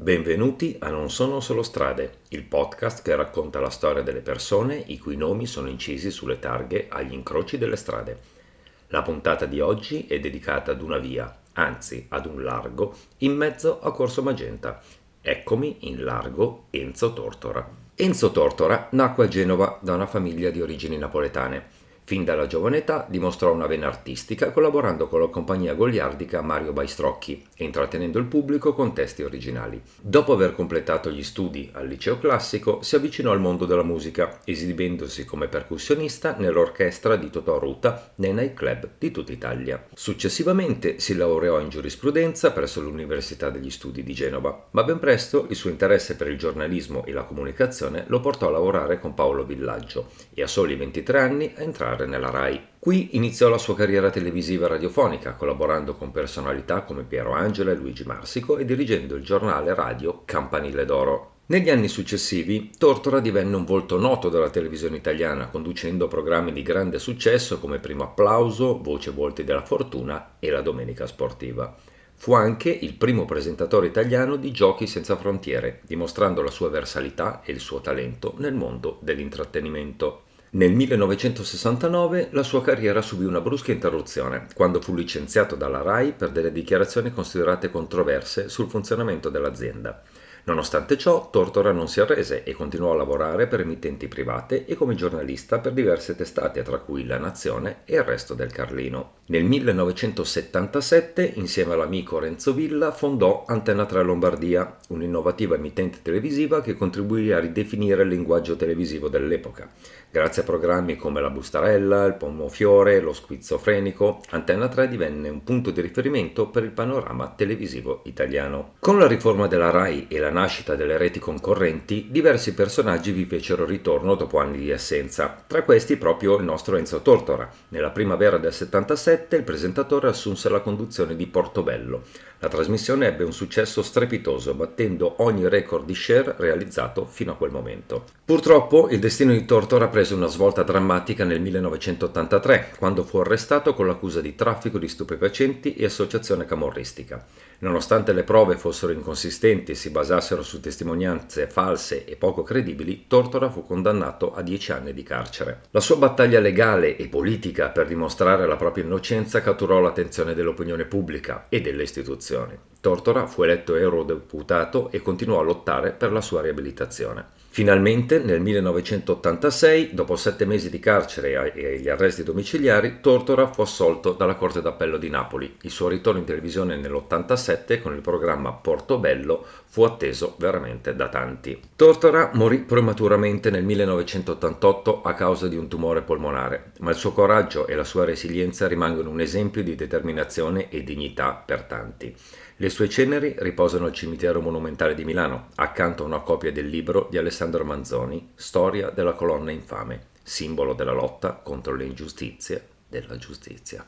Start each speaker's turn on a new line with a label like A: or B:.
A: Benvenuti a Non sono solo strade, il podcast che racconta la storia delle persone i cui nomi sono incisi sulle targhe agli incroci delle strade. La puntata di oggi è dedicata ad una via, anzi ad un largo, in mezzo a Corso Magenta. Eccomi in largo Enzo Tortora. Enzo Tortora nacque a Genova da una famiglia di origini napoletane. Fin dalla giovane età dimostrò una vena artistica collaborando con la compagnia goliardica Mario Baistrocchi e intrattenendo il pubblico con testi originali. Dopo aver completato gli studi al liceo classico si avvicinò al mondo della musica, esibendosi come percussionista nell'orchestra di Totò Ruta nei nightclub di tutta Italia. Successivamente si laureò in giurisprudenza presso l'Università degli Studi di Genova, ma ben presto il suo interesse per il giornalismo e la comunicazione lo portò a lavorare con Paolo Villaggio e a soli 23 anni a entrare nella RAI. Qui iniziò la sua carriera televisiva e radiofonica, collaborando con personalità come Piero Angela e Luigi Marsico e dirigendo il giornale radio Campanile d'Oro. Negli anni successivi, Tortora divenne un volto noto della televisione italiana, conducendo programmi di grande successo come Primo Applauso, Voce Volti della Fortuna e La Domenica Sportiva. Fu anche il primo presentatore italiano di Giochi senza frontiere, dimostrando la sua versatilità e il suo talento nel mondo dell'intrattenimento. Nel 1969 la sua carriera subì una brusca interruzione, quando fu licenziato dalla RAI per delle dichiarazioni considerate controverse sul funzionamento dell'azienda. Nonostante ciò, Tortora non si arrese e continuò a lavorare per emittenti private e come giornalista per diverse testate, tra cui La Nazione e Il Resto del Carlino. Nel 1977, insieme all'amico Renzo Villa, fondò Antenna 3 Lombardia, un'innovativa emittente televisiva che contribuì a ridefinire il linguaggio televisivo dell'epoca. Grazie a programmi come La Bustarella, Il Pomofiore, Lo Schizofrenico, Antenna 3 divenne un punto di riferimento per il panorama televisivo italiano. Con la riforma della RAI e la nascita delle reti concorrenti, diversi personaggi vi fecero ritorno dopo anni di assenza, tra questi proprio il nostro Enzo Tortora. Nella primavera del 77 il presentatore assunse la conduzione di Portobello. La trasmissione ebbe un successo strepitoso, battendo ogni record di share realizzato fino a quel momento. Purtroppo il destino di Tortora prese una svolta drammatica nel 1983, quando fu arrestato con l'accusa di traffico di stupefacenti e associazione camorristica. Nonostante le prove fossero inconsistenti e si basassero su testimonianze false e poco credibili, Tortora fu condannato a 10 anni di carcere. La sua battaglia legale e politica per dimostrare la propria innocenza catturò l'attenzione dell'opinione pubblica e delle istituzioni. Tortora fu eletto eurodeputato e continuò a lottare per la sua riabilitazione. Finalmente, nel 1986, dopo 7 mesi di carcere e gli arresti domiciliari, Tortora fu assolto dalla Corte d'Appello di Napoli. Il suo ritorno in televisione nell'87 con il programma Portobello fu atteso veramente da tanti. Tortora morì prematuramente nel 1988 a causa di un tumore polmonare, ma il suo coraggio e la sua resilienza rimangono un esempio di determinazione e dignità per tanti. Le sue ceneri riposano al cimitero monumentale di Milano, accanto a una copia del libro di Alessandro Manzoni, Storia della colonna infame, simbolo della lotta contro le ingiustizie della giustizia.